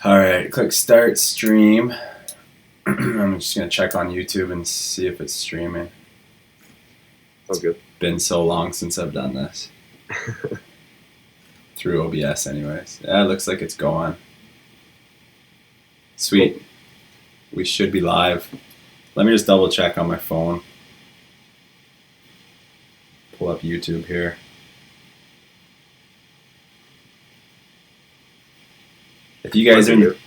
All right, click start stream. I'm just gonna check on YouTube and see if it's streaming. Oh, good. Been so long since I've done this. Through OBS anyways. Yeah, it looks like it's going. Sweet. Cool. We should be live. Let me just double check on my phone. Pull up YouTube here. If you guys are in the...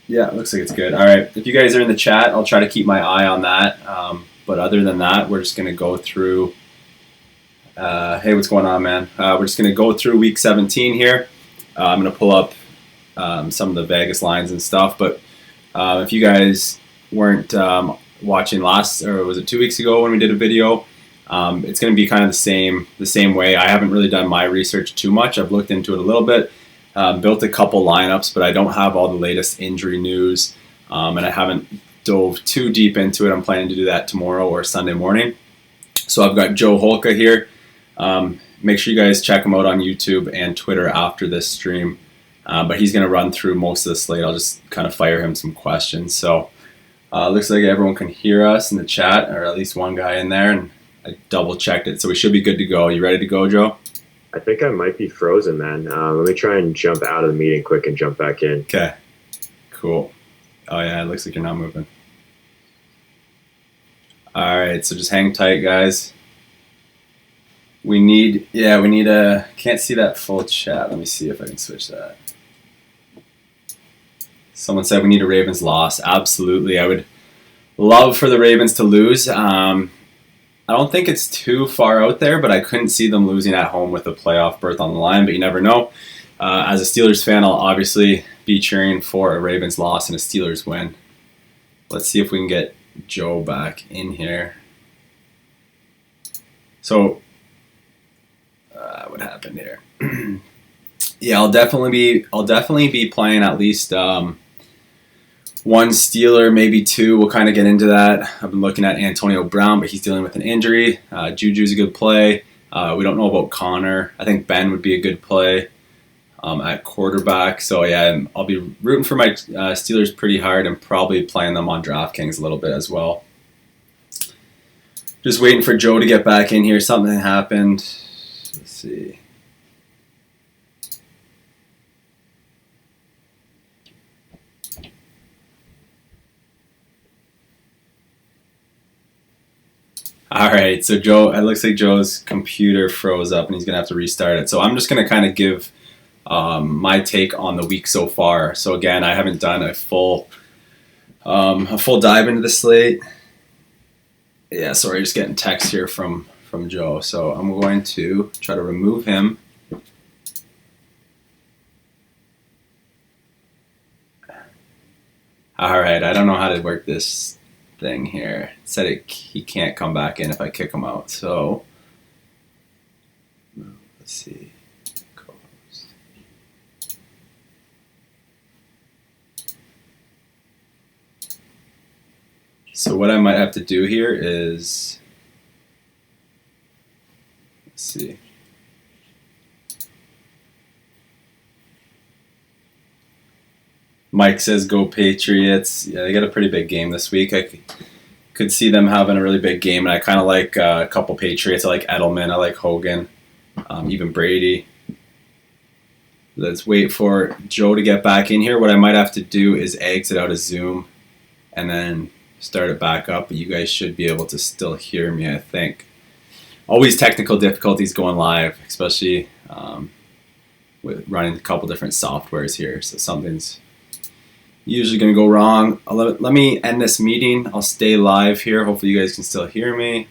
Yeah, it looks like it's good. All right, if you guys are in the chat, I'll try to keep my eye on that. But other than that, we're just going to go through... hey, what's going on, man? We're just going to go through week 17 here. I'm going to pull up some of the Vegas lines and stuff. But if you guys weren't watching last, or was it 2 weeks ago when we did a video, it's going to be kind of the same way. I haven't really done my research too much. I've looked into it a little bit. Built a couple lineups, but I don't have all the latest injury news, and I haven't dove too deep into it. I'm planning to do that tomorrow or Sunday morning. So I've got Joe Holka here. Make sure you guys check him out on YouTube and Twitter after this stream. But he's going to run through most of the slate. I'll just kind of fire him some questions. So looks like everyone can hear us in the chat, or at least one guy in there, and I double checked it. So we should be good to go. You ready to go, Joe? I think I might be frozen, man. Let me try and jump out of the meeting quick and jump back in. Okay, cool. Oh yeah, it looks like you're not moving. All right, so just hang tight, guys. We need a, can't see that full chat. Let me see if I can switch that. Someone said we need a Ravens loss. Absolutely, I would love for the Ravens to lose. I don't think it's too far out there, but I couldn't see them losing at home with a playoff berth on the line, but you never know. As a Steelers fan, I'll obviously be cheering for a Ravens loss and a Steelers win. Let's see if we can get Joe back in here. So, what happened here? Yeah, I'll definitely be playing at least one Steeler, maybe two. We'll kind of get into that. I've been looking at Antonio Brown, but he's dealing with an injury. Juju's a good play. We don't know about Connor. I think Ben would be a good play at quarterback. So, yeah, I'll be rooting for my Steelers pretty hard and probably playing them on DraftKings a little bit as well. Just waiting for Joe to get back in here. Something happened. Let's see. All right, so Joe, it looks like Joe's computer froze up and he's going to have to restart it. So I'm just going to kind of give my take on the week so far. So again, I haven't done a full dive into the slate. Yeah, sorry, just getting text here from Joe. So I'm going to try to remove him. All right, I don't know how to work this thing here. It said he can't come back in if I kick him out. So let's see. Co-host. So what I might have to do here is, let's see. Mike says, go Patriots. Yeah, they got a pretty big game this week. I could see them having a really big game, and I kind of like a couple Patriots. I like Edelman. I like Hogan, even Brady. Let's wait for Joe to get back in here. What I might have to do is exit out of Zoom and then start it back up, but you guys should be able to still hear me, I think. Always technical difficulties going live, especially with running a couple different softwares here, so something's usually going to go wrong. Let me end this meeting. I'll stay live here. Hopefully you guys can still hear me.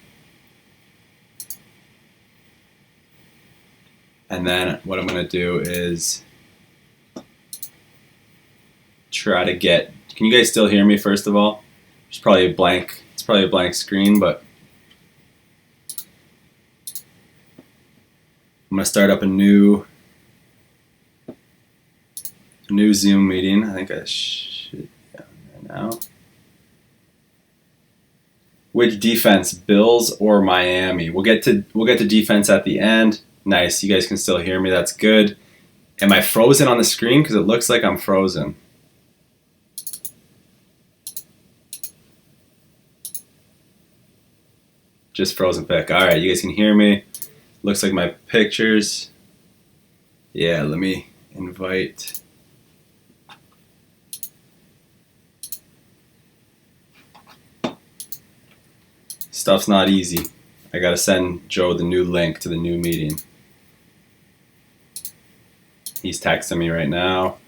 And then what I'm going to do is try to get... Can you guys still hear me, first of all? It's probably a blank screen, but I'm going to start up a new Zoom meeting. I think I should be on there now. Which defense, Bills or Miami? We'll get to defense at the end. Nice, you guys can still hear me. That's good. Am I frozen on the screen? Because it looks like I'm frozen. Just frozen pick. All right, you guys can hear me. Looks like my pictures. Yeah, let me invite. Stuff's not easy. I gotta send Joe the new link to the new meeting. He's texting me right now.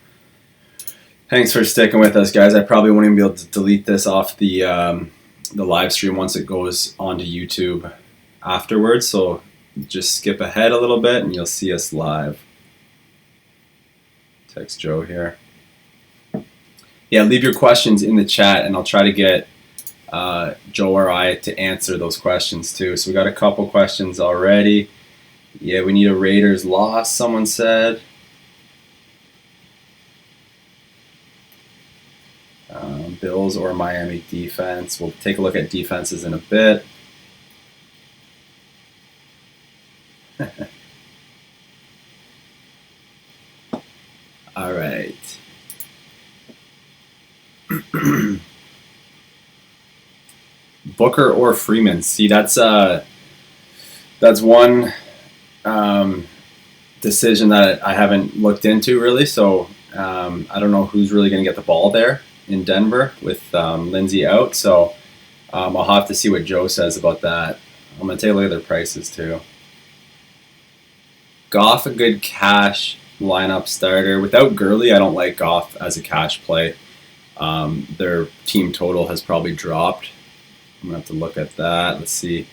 Thanks for sticking with us, guys. I probably won't even be able to delete this off the live stream once it goes onto YouTube afterwards. So just skip ahead a little bit and you'll see us live. Text Joe here. Yeah, leave your questions in the chat and I'll try to get Joe or I to answer those questions too. So we got a couple questions already. Yeah, we need a Raiders loss, someone said. Bills or Miami defense. We'll take a look at defenses in a bit. All right. Booker or Freeman. See, that's one decision that I haven't looked into really. So I don't know who's really going to get the ball there in Denver with Lindsey out. So I'll have to see what Joe says about that. I'm going to take a look at their prices too. Goff, a good cash lineup starter. Without Gurley, I don't like Goff as a cash play. Their team total has probably dropped. I'm going to have to look at that. Let's see.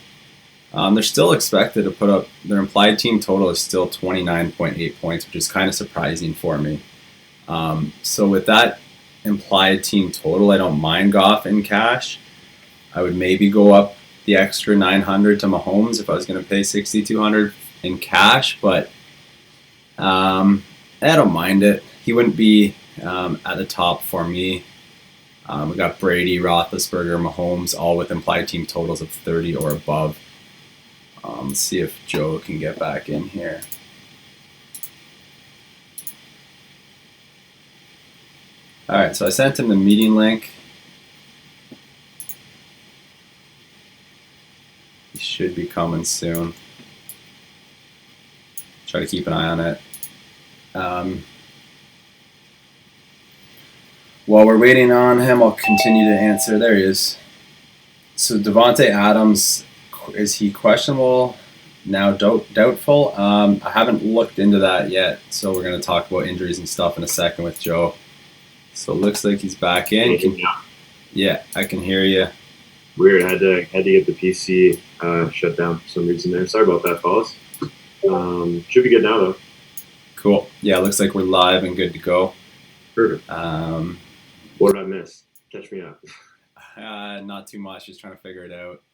They're still expected to put up, their implied team total is still 29.8 points, which is kind of surprising for me. So with that implied team total, I don't mind Goff in cash. I would maybe go up the extra 900 to Mahomes if I was going to pay 6,200 in cash, but I don't mind it. He wouldn't be at the top for me. We got Brady, Roethlisberger, Mahomes, all with implied team totals of 30 or above. Let's see if Joe can get back in here. All right, so I sent him the meeting link. He should be coming soon. Try to keep an eye on it. While we're waiting on him, I'll continue to answer. There he is. So Davante Adams, is he questionable? Now doubtful? I haven't looked into that yet, so we're going to talk about injuries and stuff in a second with Joe. So it looks like he's back in. Yeah, I can hear you. Weird. I had to get the PC shut down for some reason there. Sorry about that, fellas. Should be good now, though. Cool. Yeah, looks like we're live and good to go. Perfect. What did I miss? Catch me up. Not too much. Just trying to figure it out.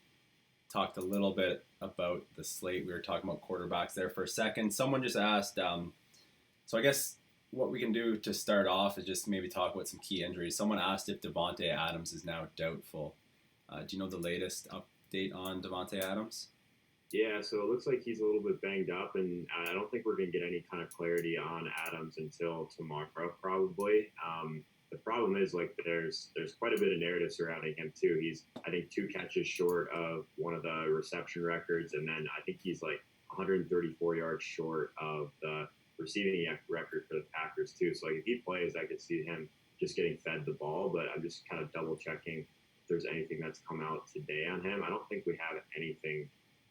Talked a little bit about the slate. We were talking about quarterbacks there for a second. Someone just asked, so I guess what we can do to start off is just maybe talk about some key injuries. Someone asked if Davante Adams is now doubtful. Do you know the latest update on Davante Adams? Yeah, so it looks like he's a little bit banged up, and I don't think we're going to get any kind of clarity on Adams until tomorrow, probably. The problem is, like, there's quite a bit of narrative surrounding him too. He's, I think, 2 catches short of one of the reception records, and then I think he's like 134 yards short of the receiving record for the Packers too. So like, if he plays, I could see him just getting fed the ball. But I'm just kind of double checking if there's anything that's come out today on him. I don't think we have anything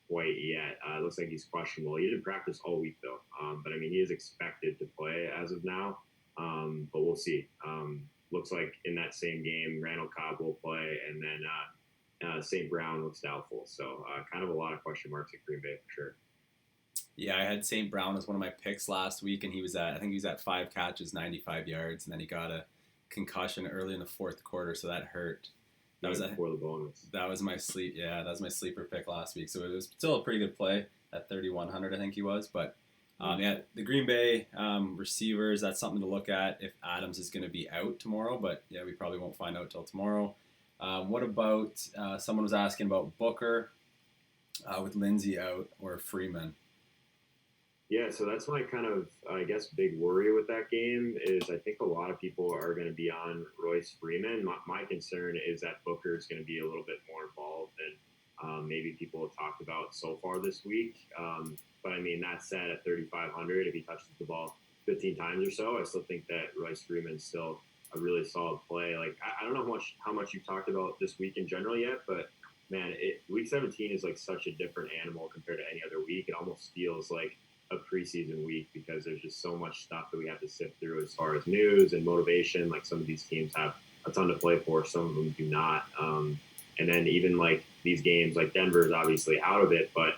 quite yet. It looks like he's questionable. He didn't practice all week though, but I mean, he is expected to play as of now. But we'll see. Looks like in that same game, Randall Cobb will play, and then St. Brown looks doubtful. So kind of a lot of question marks at Green Bay for sure. Yeah, I had St. Brown as one of my picks last week, and I think he was at 5 catches, 95 yards, and then he got a concussion early in the fourth quarter, so that hurt. That was before the bonus. That was my sleeper pick last week. So it was still a pretty good play at 3,100, I think he was, but. Yeah, the Green Bay receivers, that's something to look at if Adams is going to be out tomorrow, but yeah, we probably won't find out till tomorrow. What about, someone was asking about Booker with Lindsey out or Freeman? Yeah, so that's my kind of, I guess, big worry with that game is I think a lot of people are going to be on Royce Freeman. My concern is that Booker is going to be a little bit more involved than maybe people have talked about so far this week. But I mean, that said, at 3,500, if he touches the ball 15 times or so, I still think that Royce Freeman's still a really solid play. Like, I don't know how much you've talked about this week in general yet, but man, week 17 is like such a different animal compared to any other week. It almost feels like a preseason week because there's just so much stuff that we have to sift through as far as news and motivation. Like some of these teams have a ton to play for, some of them do not. And then even like these games, like Denver is obviously out of it, but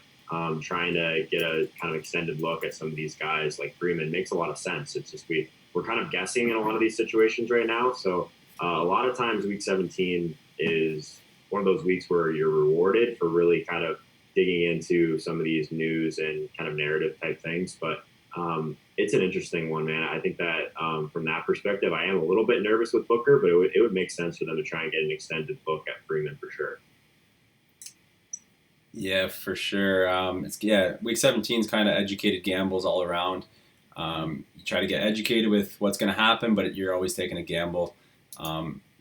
trying to get a kind of extended look at some of these guys like Freeman makes a lot of sense. It's just we're kind of guessing in a lot of these situations right now. So a lot of times week 17 is one of those weeks where you're rewarded for really kind of digging into some of these news and kind of narrative type things. But it's an interesting one, man. I think that from that perspective, I am a little bit nervous with Booker, but it would make sense for them to try and get an extended look at Freeman for sure. Yeah, for sure. Week 17 is kind of educated gambles all around. You try to get educated with what's going to happen, but you're always taking a gamble,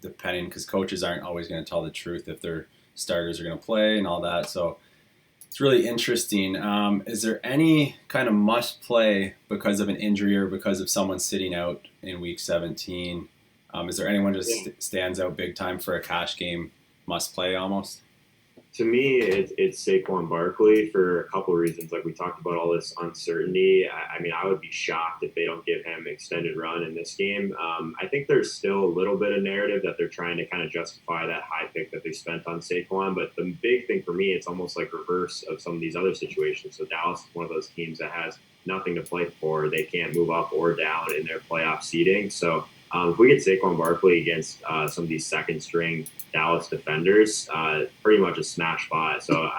depending because coaches aren't always going to tell the truth if their starters are going to play and all that. So it's really interesting. Is there any kind of must play because of an injury or because of someone sitting out in week 17? Is there anyone just stands out big time for a cash game must play almost? To me, it's Saquon Barkley for a couple of reasons. Like we talked about all this uncertainty. I mean, I would be shocked if they don't give him extended run in this game. I think there's still a little bit of narrative that they're trying to kind of justify that high pick that they spent on Saquon. But the big thing for me, it's almost like reverse of some of these other situations. So Dallas is one of those teams that has nothing to play for. They can't move up or down in their playoff seeding. So if we get Saquon Barkley against some of these second string Dallas defenders, pretty much a smash spot. So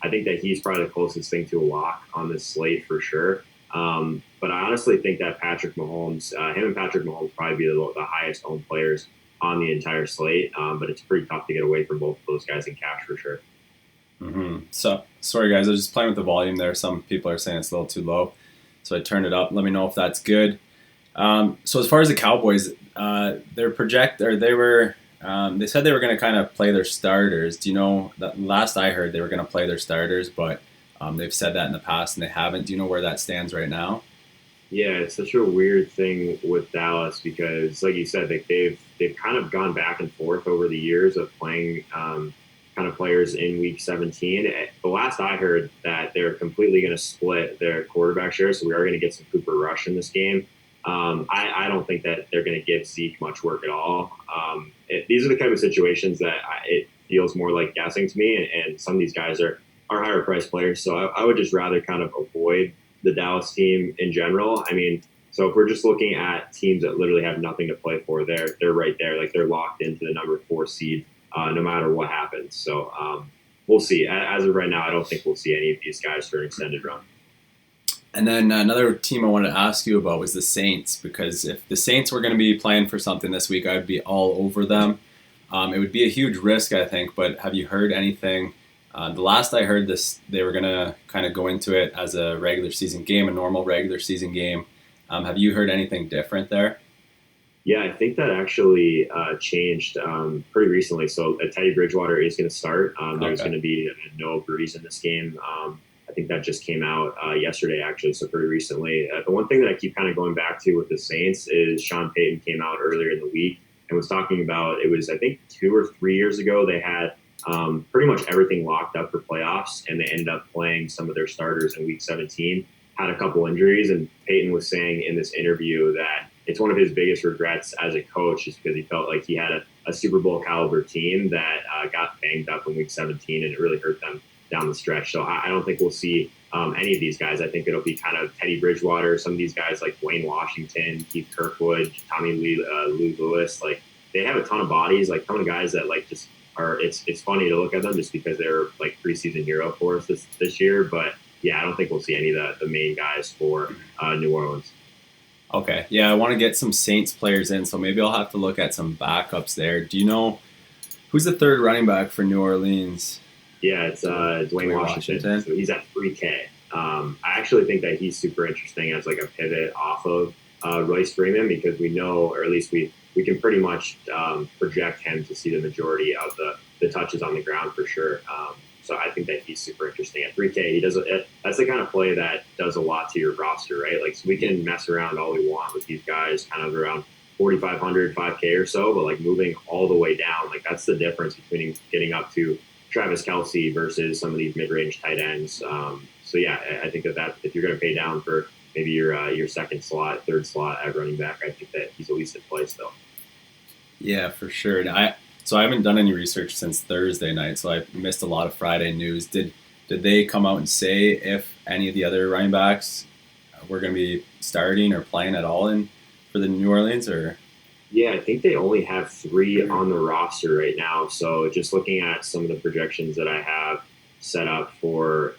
I think that he's probably the closest thing to a lock on this slate for sure. But I honestly think that Patrick Mahomes, him and Patrick Mahomes probably be the highest owned players on the entire slate. But it's pretty tough to get away from both of those guys in cash for sure. Mm-hmm. So sorry guys, I was just playing with the volume there. Some people are saying it's a little too low, so I turned it up. Let me know if that's good. So as far as the Cowboys, they said they were going to kind of play their starters. Do you know that last I heard they were going to play their starters, but they've said that in the past and they haven't. Do you know where that stands right now? Yeah, it's such a weird thing with Dallas because, like you said, they've kind of gone back and forth over the years of playing kind of players in Week 17. The last I heard that they're completely going to split their quarterback share, so we are going to get some Cooper Rush in this game. I don't think that they're going to give Zeke much work at all. These are the kind of situations that it feels more like guessing to me, and some of these guys are higher priced players, so I would just rather kind of avoid the Dallas team in general. I mean, so if we're just looking at teams that literally have nothing to play for, they're right there. Like they're locked into the number 4 seed no matter what happens. So we'll see. As of right now, I don't think we'll see any of these guys for an extended run. And then another team I wanted to ask you about was the Saints, because if the Saints were going to be playing for something this week, I would be all over them. It would be a huge risk, I think, but have you heard anything? The last I heard they were going to kind of go into it as a regular season game, a normal regular season game. Have you heard anything different there? Yeah, I think that actually changed pretty recently. So Teddy Bridgewater is going to start. There's going to be no Breeze in this game. I think that just came out yesterday, actually, so pretty recently. The one thing that I keep kind of going back to with the Saints is Sean Payton came out earlier in the week and was talking about, it was, I think, 2 or 3 years ago, they had pretty much everything locked up for playoffs, and they ended up playing some of their starters in Week 17, had a couple injuries, and Payton was saying in this interview that it's one of his biggest regrets as a coach just because he felt like he had a Super Bowl caliber team that got banged up in Week 17, and it really hurt them down the stretch. So I don't think we'll see any of these guys. I think it'll be kind of Teddy Bridgewater, some of these guys like Dwayne Washington, Keith Kirkwood, Tommy Lou Lewis. Like they have a ton of bodies, like ton of guys that like just are. It's funny to look at them just because they're like preseason hero for us this year. But yeah, I don't think we'll see any of the main guys for New Orleans. Okay, yeah, I want to get some Saints players in, so maybe I'll have to look at some backups there. Do you know who's the third running back for New Orleans? Yeah, it's Dwayne Washington. So he's at 3K. I actually think that he's super interesting as like a pivot off of Royce Freeman, because we know, or at least we can pretty much project him to see the majority of the touches on the ground for sure. So I think that he's super interesting at 3K. He does that's the kind of play that does a lot to your roster, right? Like, so we can mess around all we want with these guys, kind of around 4,500, 5K or so, but like moving all the way down, like that's the difference between getting up to Travis Kelce versus some of these mid-range tight ends. So yeah, I think that if you're going to pay down for maybe your second slot, third slot at running back, I think that he's at least in play still. Yeah, for sure. And so I haven't done any research since Thursday night, so I missed a lot of Friday news. Did they come out and say if any of the other running backs were going to be starting or playing at all for the New Orleans, or? Yeah, I think they only have 3 on the roster right now. So just looking at some of the projections that I have set up for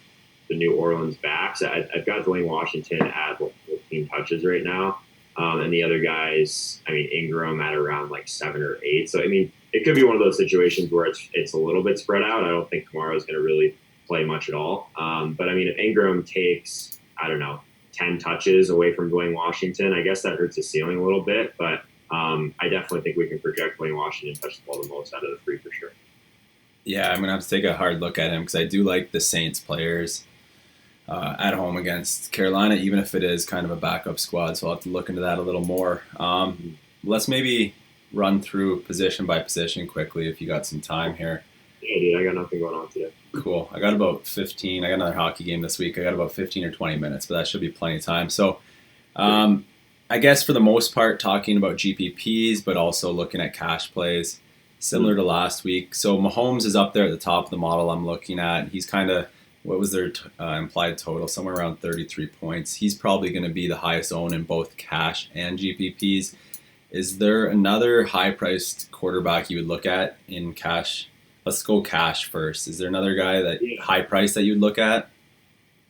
the New Orleans backs, I've got Dwayne Washington at 14 touches right now. And the other guys, I mean, Ingram at around like 7 or 8. So, I mean, it could be one of those situations where it's a little bit spread out. I don't think Kamara is going to really play much at all. But, I mean, if Ingram takes, I don't know, 10 touches away from Dwayne Washington, I guess that hurts the ceiling a little bit. But I definitely think we can project Dwayne Washington touch the ball the most out of the 3 for sure. Yeah, I'm going to have to take a hard look at him because I do like the Saints players at home against Carolina, even if it is kind of a backup squad. So I'll have to look into that a little more. Let's maybe run through position by position quickly if you got some time here. Yeah, dude, I got nothing going on today. Cool. I got about 15. I got another hockey game this week. I got about 15 or 20 minutes, but that should be plenty of time. So I guess for the most part, talking about GPPs, but also looking at cash plays, similar to last week. So Mahomes is up there at the top of the model I'm looking at. He's kind of, what was their implied total? Somewhere around 33 points. He's probably going to be the highest owned in both cash and GPPs. Is there another high-priced quarterback you would look at in cash? Let's go cash first. Is there another guy that high-priced that you would look at?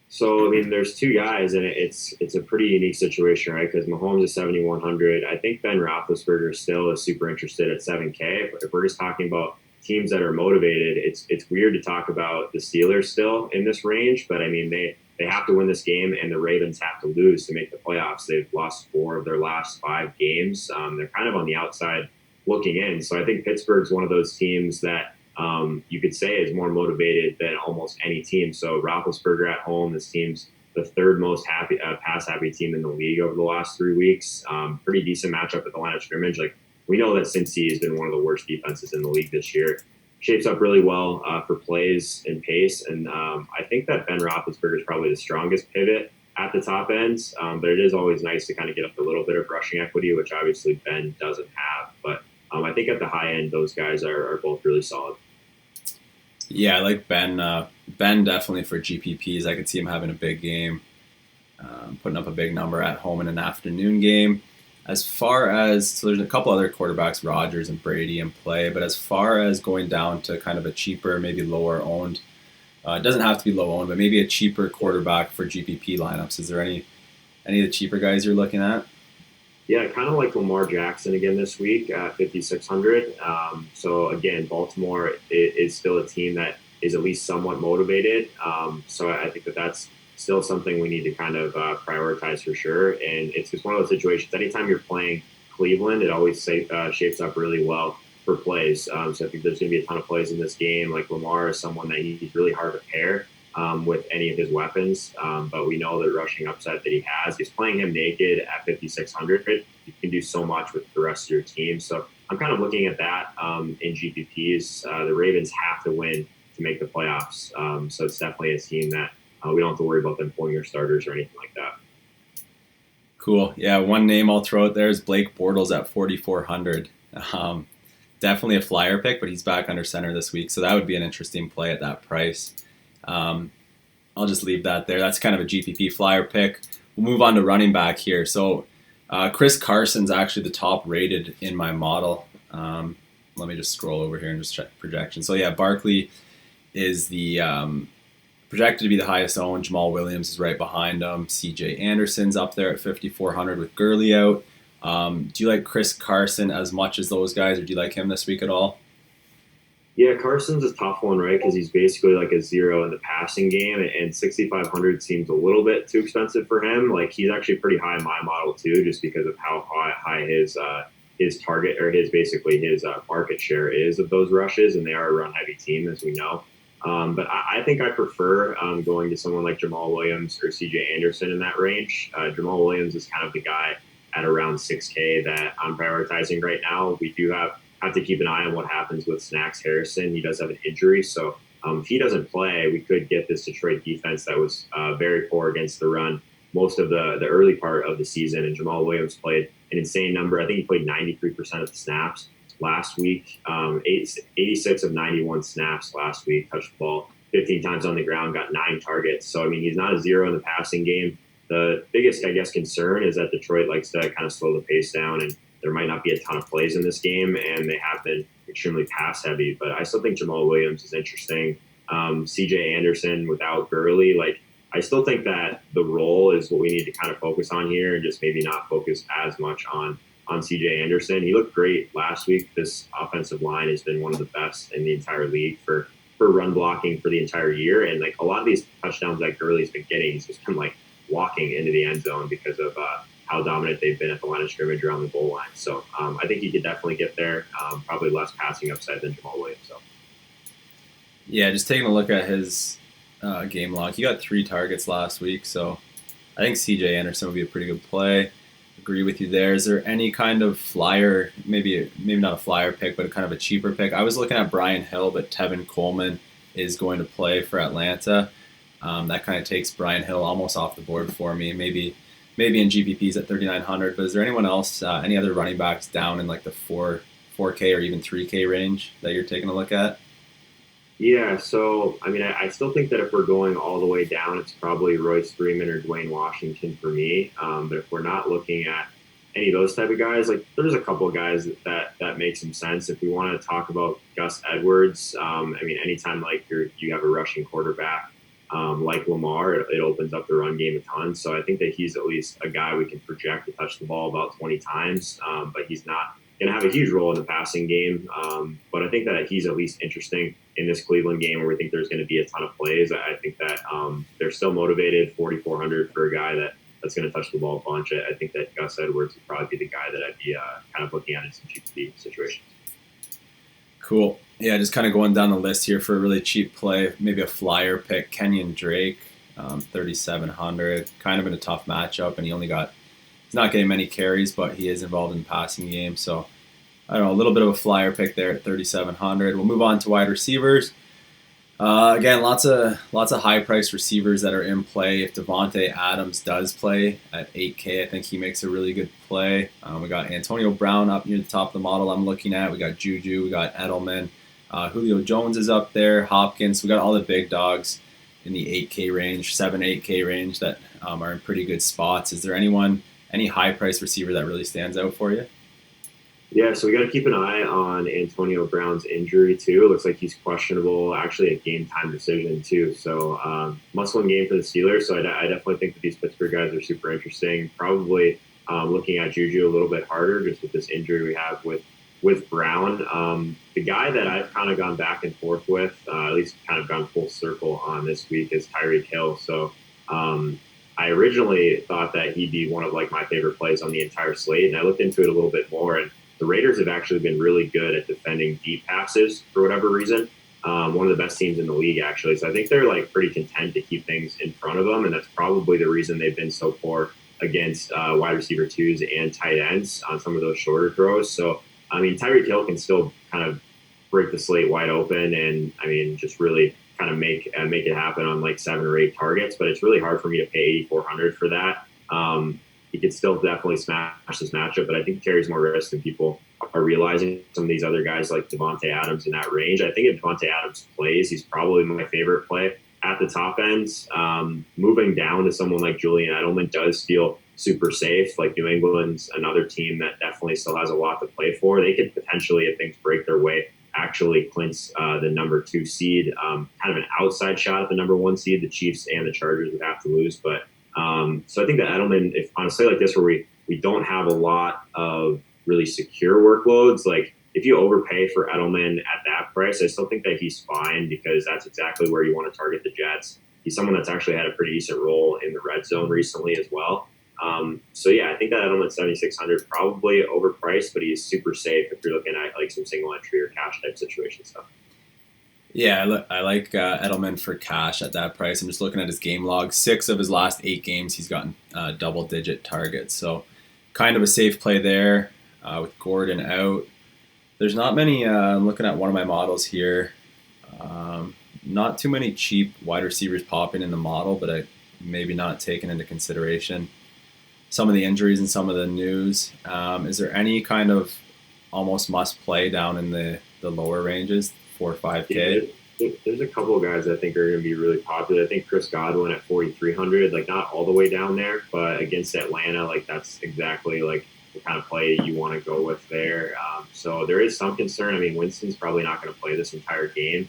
So, I mean, there's 2 guys, and it's a pretty unique situation, right? Because Mahomes is 7,100. I think Ben Roethlisberger still is super interested at 7K. If we're just talking about teams that are motivated, it's weird to talk about the Steelers still in this range, but I mean, they have to win this game, and the Ravens have to lose to make the playoffs. They've lost 4 of their last 5 games. They're kind of on the outside looking in. So I think Pittsburgh's one of those teams that you could say is more motivated than almost any team. So Roethlisberger at home, this team's the 3rd most pass-happy team in the league over the last 3 weeks. Pretty decent matchup at the line of scrimmage. Like, we know that Cincy has been one of the worst defenses in the league this year. Shapes up really well for plays and pace. And I think that Ben Roethlisberger is probably the strongest pivot at the top ends. But it is always nice to kind of get up a little bit of rushing equity, which obviously Ben doesn't have. But I think at the high end, those guys are both really solid. Yeah, I like Ben. Ben definitely for GPPs. I could see him having a big game, putting up a big number at home in an afternoon game. As far as, so there's a couple other quarterbacks, Rodgers and Brady, in play, but as far as going down to kind of a cheaper, maybe lower owned, it doesn't have to be low owned, but maybe a cheaper quarterback for GPP lineups. Is there any of the cheaper guys you're looking at? Yeah, kind of like Lamar Jackson again this week at 5,600. So again, Baltimore is still a team that is at least somewhat motivated. So I think that's still something we need to kind of prioritize for sure. And it's just one of those situations. Anytime you're playing Cleveland, it always shapes up really well for plays. So I think there's going to be a ton of plays in this game. Like, Lamar is someone that he's really hard to pair with any of his weapons. But we know the rushing upside that he has. He's playing him naked at 5,600. You can do so much with the rest of your team. So I'm kind of looking at that in GPPs. The Ravens have to win to make the playoffs. So it's definitely a team that we don't have to worry about them pulling their starters or anything like that. Cool. Yeah, one name I'll throw out there is Blake Bortles at 4,400. Definitely a flyer pick, but he's back under center this week, so that would be an interesting play at that price. I'll just leave that there. That's kind of a GPP flyer pick. We'll move on to running back here. So Chris Carson's actually the top rated in my model. Let me just scroll over here and just check projection. So yeah, Barkley is the projected to be the highest owned. Jamal Williams is right behind him. CJ Anderson's up there at 5,400 with Gurley out. Do you like Chris Carson as much as those guys, or do you like him this week at all? Yeah, Carson's a tough one, right? Because he's basically like a zero in the passing game, and 6,500 seems a little bit too expensive for him. Like he's actually pretty high in my model too, just because of how high his target or his basically his market share is of those rushes, and they are a run heavy team as we know. But I think I prefer going to someone like Jamal Williams or CJ Anderson in that range. Jamal Williams is kind of the guy at around 6K that I'm prioritizing right now. We do have to keep an eye on what happens with Snacks Harrison. He does have an injury, so if he doesn't play, we could get this Detroit defense that was very poor against the run most of the early part of the season. And Jamal Williams played an insane number. I think he played 93% of the snaps last week. 86 of 91 snaps last week, touched the ball 15 times on the ground, got 9 targets. So, I mean, he's not a zero in the passing game. The biggest, I guess, concern is that Detroit likes to kind of slow the pace down, and there might not be a ton of plays in this game, and they have been extremely pass heavy. But I still think Jamal Williams is interesting. CJ Anderson without Gurley, like I still think that the role is what we need to kind of focus on here, and just maybe not focus as much on CJ Anderson. He looked great last week. This offensive line has been one of the best in the entire league for run blocking for the entire year. And like a lot of these touchdowns that Gurley's been getting, he's just been like walking into the end zone because of how dominant they've been at the line of scrimmage around the goal line. So I think he could definitely get there. Probably less passing upside than Jamal Williams. So. Yeah, just taking a look at his game log, he got 3 targets last week, so I think CJ Anderson would be a pretty good play. Agree with you there. Is there any kind of flyer, maybe not a flyer pick, but kind of a cheaper pick? I was looking at Brian Hill, but Tevin Coleman is going to play for Atlanta. That kind of takes Brian Hill almost off the board for me. Maybe in GPPs at 3,900. But is there anyone else, any other running backs down in like the 4K or even 3K range that you're taking a look at? Yeah, so I mean, I still think that if we're going all the way down, it's probably Royce Freeman or Dwayne Washington for me. But if we're not looking at any of those type of guys, like there's a couple of guys that make some sense. If we want to talk about Gus Edwards, I mean, anytime like you have a rushing quarterback like Lamar, it opens up the run game a ton. So I think that he's at least a guy we can project to touch the ball about 20 times, but he's not going to have a huge role in the passing game. But I think that he's at least interesting in this Cleveland game where we think there's going to be a ton of plays. I think that they're still motivated. 4,400 for a guy that's going to touch the ball a bunch. I think that Gus Edwards would probably be the guy that I'd be kind of looking at in some GPP situations. Cool. Yeah, just kind of going down the list here for a really cheap play, maybe a flyer pick, Kenyon Drake, 3,700, kind of in a tough matchup, and he's not getting many carries, but he is involved in the passing game, so I don't know, a little bit of a flyer pick there at 3,700. We'll move on to wide receivers. Again, lots of high-priced receivers that are in play. If Devontae Adams does play at 8K, I think he makes a really good play. We got Antonio Brown up near the top of the model I'm looking at. We got Juju. We got Edelman. Julio Jones is up there. Hopkins. We got all the big dogs in the 8K range, 8K range that are in pretty good spots. Is there any high-priced receiver that really stands out for you? Yeah, so we got to keep an eye on Antonio Brown's injury too. It looks like he's questionable, actually a game time decision too. So must-win game for the Steelers. So I definitely think that these Pittsburgh guys are super interesting. Probably looking at Juju a little bit harder just with this injury we have with Brown. The guy that I've kind of gone back and forth with, at least kind of gone full circle on this week, is Tyreek Hill. So I originally thought that he'd be one of like my favorite plays on the entire slate, and I looked into it a little bit more, and the Raiders have actually been really good at defending deep passes for whatever reason. One of the best teams in the league, actually. So I think they're like pretty content to keep things in front of them, and that's probably the reason they've been so poor against wide receiver twos and tight ends on some of those shorter throws. So I mean, Tyreek Hill can still kind of break the slate wide open, and I mean, just really kind of make it happen on like 7 or 8 targets. But it's really hard for me to pay 8,400 for that. He could still definitely smash this matchup, but I think he carries more risk than people are realizing. Some of these other guys like Devontae Adams in that range. I think if Devontae Adams plays, he's probably my favorite play at the top end. Moving down to someone like Julian Edelman does feel super safe. Like New England's another team that definitely still has a lot to play for. They could potentially, if things break their way, actually clinch the number 2 seed. Kind of an outside shot at the number 1 seed. The Chiefs and the Chargers would have to lose, but so I think that Edelman, if on a slate like this where we don't have a lot of really secure workloads, like if you overpay for Edelman at that price, I still think that he's fine because that's exactly where you want to target the Jets. He's someone that's actually had a pretty decent role in the red zone recently as well. So yeah, I think that Edelman 7,600 probably overpriced, but he's super safe if you're looking at like some single entry or cash type situation stuff. Yeah, I like Edelman for cash at that price. I'm just looking at his game log. 6 of his last 8 games, he's gotten double-digit targets. So kind of a safe play there with Gordon out. There's not many. I'm looking at one of my models here. Not too many cheap wide receivers popping in the model, but I maybe not taken into consideration some of the injuries and some of the news. Is there any kind of almost must play down in the lower ranges, 4 or 5K? There's a couple of guys I think are going to be really popular. I think Chris Godwin at 4,300, like not all the way down there, but against Atlanta, like that's exactly like the kind of play you want to go with there. So there is some concern. I mean, Winston's probably not going to play this entire game.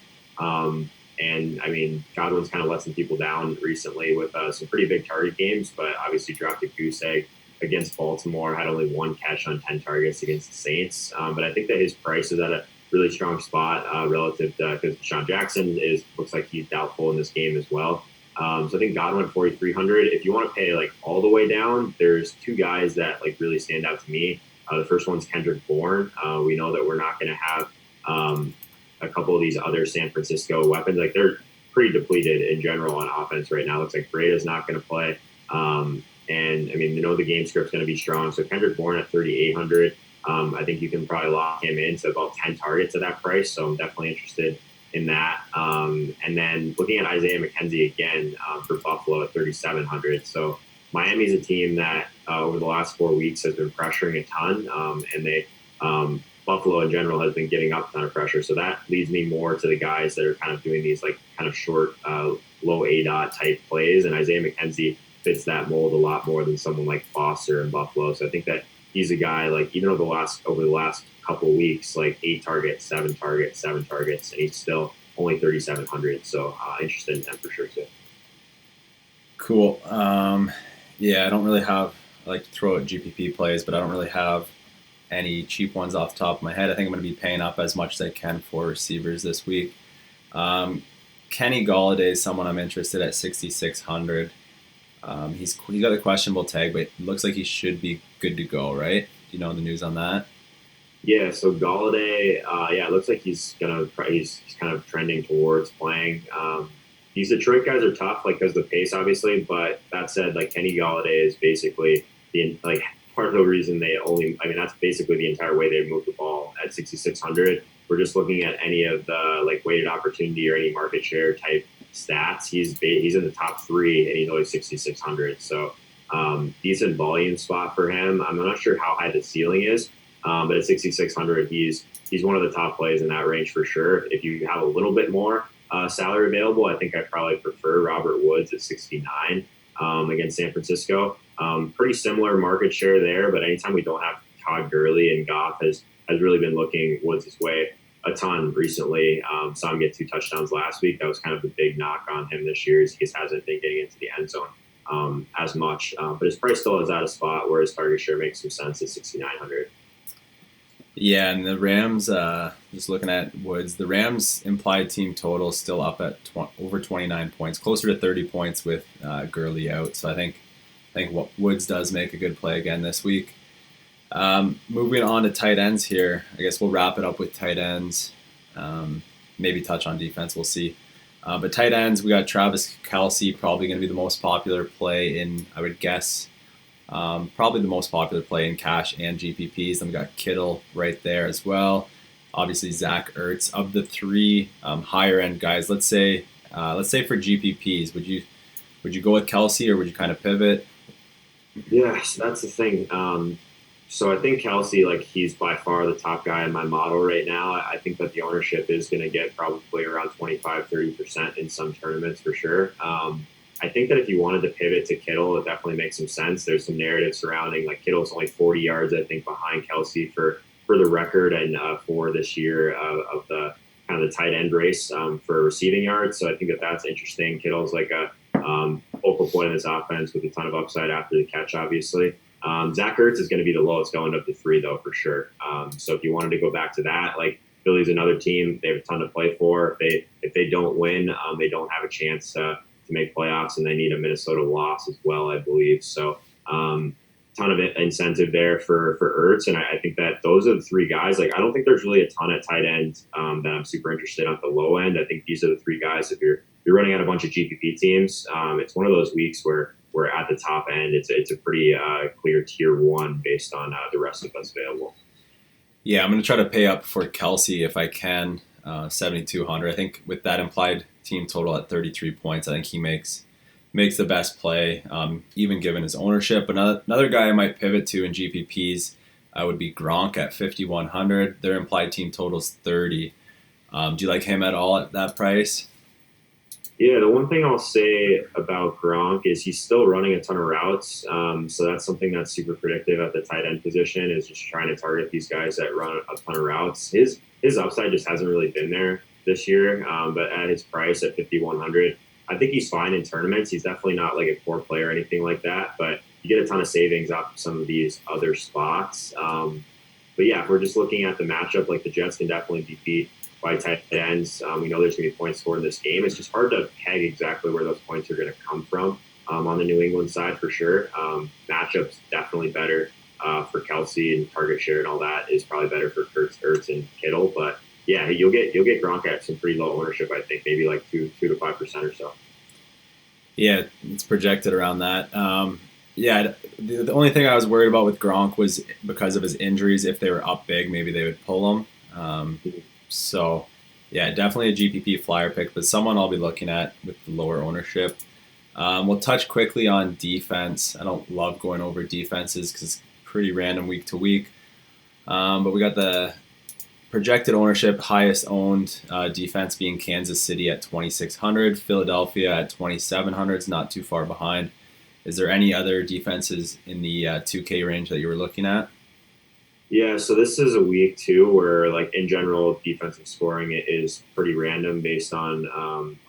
And I mean, Godwin's kind of let some people down recently with some pretty big target games, but obviously dropped a goose egg against Baltimore, had only 1 catch on 10 targets against the Saints. But I think that his price is at a really strong spot relative to, because Deshaun Jackson looks like he's doubtful in this game as well. So I think Godwin at 4,300. If you want to pay like all the way down, there's 2 guys that like really stand out to me. The first one's Kendrick Bourne. We know that we're not going to have a couple of these other San Francisco weapons. Like they're pretty depleted in general on offense right now. Looks like Breda's not going to play. And I mean, you know, the game script's going to be strong. So Kendrick Bourne at 3,800. I think you can probably lock him into about 10 targets at that price. So I'm definitely interested in that. And then looking at Isaiah McKenzie again for Buffalo at 3,700. So Miami's a team that over the last 4 weeks has been pressuring a ton. And they Buffalo in general has been giving up a ton of pressure. So that leads me more to the guys that are kind of doing these like kind of short, low ADOT type plays. And Isaiah McKenzie fits that mold a lot more than someone like Foster in Buffalo. So I think that he's a guy like even over the last couple of weeks, like 8 targets, 7 targets, 7 targets, and he's still only 3,700. So interested in him for sure too. Cool. Yeah, I don't really have, I like to throw out GPP plays, but I don't really have any cheap ones off the top of my head. I think I'm going to be paying up as much as I can for receivers this week. Kenny Golladay is someone I'm interested at 6,600. He's got a questionable tag, but it looks like he should be good to go, right? Do you know the news on that? Yeah, so Golladay, it looks like he's kind of trending towards playing. These Detroit guys are tough, like because the pace, obviously. But that said, like Kenny Golladay is basically part of the reason that's basically the entire way they move the ball at 6,600. We're just looking at any of the like weighted opportunity or any market share type stats. He's in the top 3 and he's only 6,600. So decent volume spot for him. I'm not sure how high the ceiling is, but at 6,600, he's one of the top plays in that range for sure. If you have a little bit more salary available, I think I probably prefer Robert Woods at 69 against San Francisco. Pretty similar market share there, but anytime we don't have Todd Gurley, and Goff has really been looking Woods' way a ton recently. Saw him get 2 touchdowns last week. That was kind of the big knock on him this year. He just hasn't been getting into the end zone as much. But his price still is at a spot where his target share makes some sense at 6,900. Yeah, and the Rams, just looking at Woods, the Rams implied team total is still up at over 29 points, closer to 30 points with Gurley out. So I think Woods does make a good play again this week. Moving on to tight ends here. I guess we'll wrap it up with tight ends. Maybe touch on defense. We'll see. But tight ends, we got Travis Kelce, probably going to be the most popular play in, I would guess, probably the most popular play in cash and GPPs. Then we got Kittle right there as well. Obviously, Zach Ertz. Of the 3 higher end guys, let's say for GPPs, would you go with Kelce or would you kind of pivot? Yeah, so that's the thing. So I think Kelce, like he's by far the top guy in my model right now. I think that the ownership is going to get probably around 25-30% in some tournaments for sure. I think that if you wanted to pivot to Kittle, it definitely makes some sense. There's some narrative surrounding like Kittle's only 40 yards, I think, behind Kelce for the record and for this year of the kind of the tight end race for receiving yards. So I think that that's interesting. Kittle's like a focal point in this offense with a ton of upside after the catch, obviously. Zach Ertz is going to be the lowest going up to 3, though, for sure. So if you wanted to go back to that, like Philly's another team, they have a ton to play for. If they don't win, they don't have a chance to make playoffs, and they need a Minnesota loss as well, I believe. So ton of incentive there for Ertz, and I think that those are the three guys. Like I don't think there's really a ton at tight end that I'm super interested in at the low end. I think these are the three guys. If you're running out a bunch of GPP teams, it's one of those weeks where we're at the top end. It's a pretty clear tier one based on the rest of us available. Yeah, I'm going to try to pay up for Kelsey if I can, 7,200. I think with that implied team total at 33 points, I think he makes the best play, even given his ownership. Another guy I might pivot to in GPPs would be Gronk at 5,100. Their implied team total is 30. Do you like him at all at that price? Yeah, the one thing I'll say about Gronk is he's still running a ton of routes. So that's something that's super predictive at the tight end position, is just trying to target these guys that run a ton of routes. His upside just hasn't really been there this year, but at his price at 5,100, I think he's fine in tournaments. He's definitely not like a core player or anything like that, but you get a ton of savings off of some of these other spots. But yeah, if we're just looking at the matchup, like the Jets can definitely be beat by tight ends. We know there's going to be points scored in this game. It's just hard to peg exactly where those points are going to come from on the New England side for sure. Matchups definitely better for Kelsey, and target share and all that is probably better for Ertz and Kittle. But yeah, you'll get Gronk at some pretty low ownership. I think maybe like 2 to 5% or so. Yeah, it's projected around that. Yeah, the only thing I was worried about with Gronk was because of his injuries. If they were up big, maybe they would pull him. So, yeah, definitely a GPP flyer pick, but someone I'll be looking at with the lower ownership. We'll touch quickly on defense. I don't love going over defenses because it's pretty random week to week. But we got the projected ownership, highest owned defense being Kansas City at 2,600, Philadelphia at 2,700. It's not too far behind. Is there any other defenses in the 2K range that you were looking at? Yeah, so this is a week too where, like, in general, defensive scoring is pretty random based on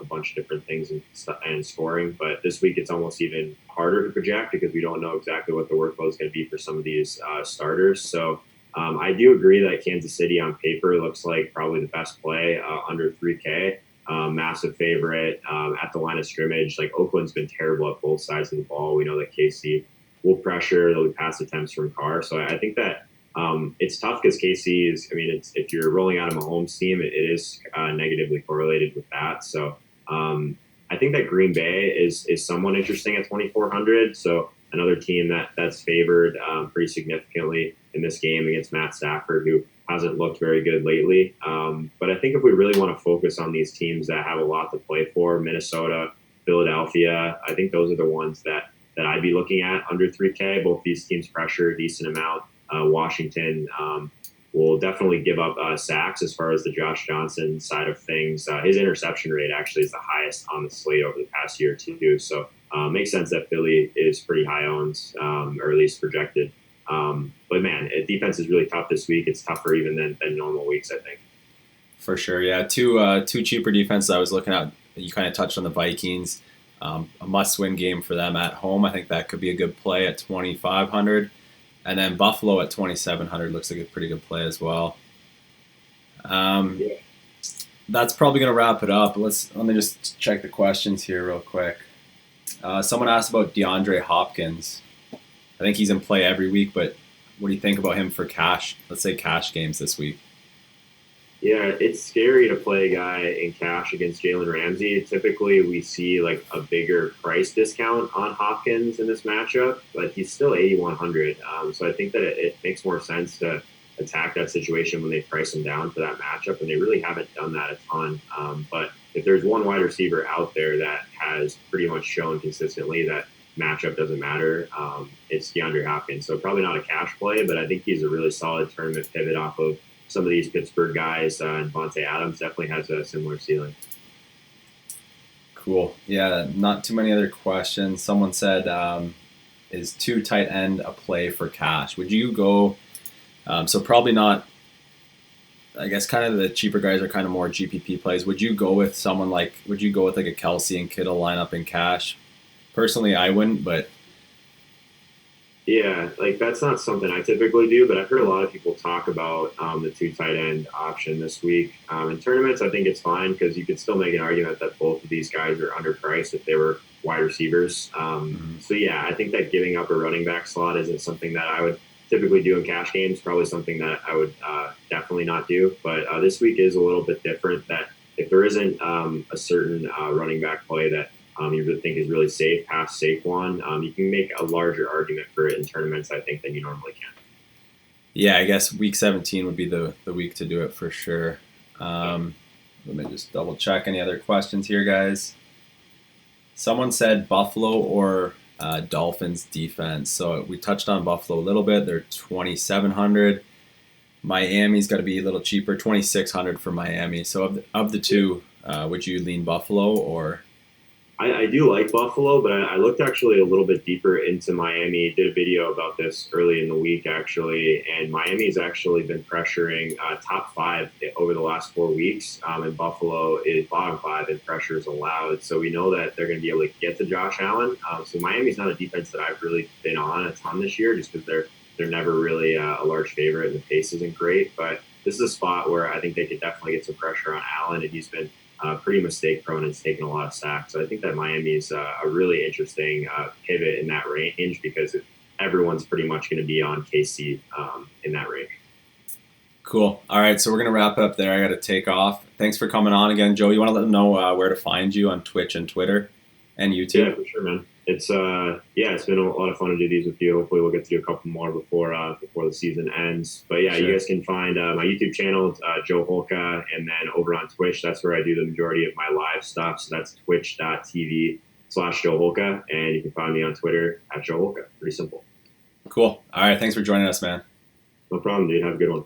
a bunch of different things and scoring. But this week it's almost even harder to project because we don't know exactly what the workload is going to be for some of these starters. So I do agree that Kansas City on paper looks like probably the best play under 3K. Massive favorite at the line of scrimmage. Like, Oakland's been terrible at both sides of the ball. We know that KC will pressure. There'll be pass attempts from Carr. So I think that it's tough because KC is, I mean, if you're rolling out a Mahomes team, it is negatively correlated with that. So I think that Green Bay is somewhat interesting at 2,400. So another team that's favored pretty significantly in this game against Matt Stafford, who hasn't looked very good lately. But I think if we really want to focus on these teams that have a lot to play for, Minnesota, Philadelphia, I think those are the ones that I'd be looking at under 3K. Both these teams pressure a decent amount. Washington will definitely give up sacks as far as the Josh Johnson side of things. His interception rate actually is the highest on the slate over the past year too. So makes sense that Philly is pretty high owned, or at least projected. But man, defense is really tough this week. It's tougher even than normal weeks, I think. For sure, yeah. Two cheaper defenses I was looking at. You kind of touched on the Vikings. A must-win game for them at home. I think that could be a good play at 2,500. And then Buffalo at 2,700 looks like a pretty good play as well. That's probably going to wrap it up. Let me just check the questions here real quick. Someone asked about DeAndre Hopkins. I think he's in play every week, but what do you think about him for cash? Let's say cash games this week. Yeah, it's scary to play a guy in cash against Jalen Ramsey. Typically, we see like a bigger price discount on Hopkins in this matchup, but he's still 8,100. So I think that it makes more sense to attack that situation when they price him down for that matchup, and they really haven't done that a ton. But if there's one wide receiver out there that has pretty much shown consistently that matchup doesn't matter, it's DeAndre Hopkins. So probably not a cash play, but I think he's a really solid tournament pivot off of some of these Pittsburgh guys, and Vontae Adams definitely has a similar ceiling. Cool. Yeah, not too many other questions. Someone said, is 2 tight end a play for cash? Would you go, so probably not, I guess kind of the cheaper guys are kind of more GPP plays. Would you go with like a Kelsey and Kittle lineup in cash? Personally, I wouldn't, but Yeah, like that's not something I typically do, but I've heard a lot of people talk about the two tight end option this week. In tournaments, I think it's fine because you could still make an argument that both of these guys are underpriced if they were wide receivers. So yeah, I think that giving up a running back slot isn't something that I would typically do in cash games. Probably something that I would definitely not do. But this week is a little bit different. That if there isn't a certain running back play that you would think is really safe, past safe one, you can make a larger argument for it in tournaments, I think, than you normally can. Yeah, I guess week 17 would be the week to do it for sure. Let me just double check. Any other questions here, guys? Someone said Buffalo or Dolphins defense. So we touched on Buffalo a little bit. They're 2,700. Miami's got to be a little cheaper, 2,600 for Miami. So of the two, would you lean Buffalo or? I do like Buffalo, but I looked actually a little bit deeper into Miami. Did a video about this early in the week, actually, and Miami's actually been pressuring top five over the last 4 weeks, and Buffalo is bottom five in pressures allowed. So we know that they're going to be able to get to Josh Allen. So Miami's not a defense that I've really been on a ton this year, just because they're never really a large favorite and the pace isn't great. But this is a spot where I think they could definitely get some pressure on Allen, and he's been pretty mistake prone and has taken a lot of sacks. So I think that Miami's a really interesting pivot in that range because everyone's pretty much going to be on KC in that range. Cool. All right, so we're going to wrap up there. I got to take off. Thanks for coming on again, Joe. You want to let them know where to find you on Twitch and Twitter and YouTube? Yeah, for sure, man. It's been a lot of fun to do these with you. Hopefully we'll get to do a couple more before the season ends. But yeah, sure. You guys can find my YouTube channel, Joe Holka, and then over on Twitch, that's where I do the majority of my live stuff. So that's twitch.tv/Joe Holka, and you can find me on Twitter at Joe Holka. Pretty simple. Cool. All right, thanks for joining us, man. No problem, dude. Have a good one.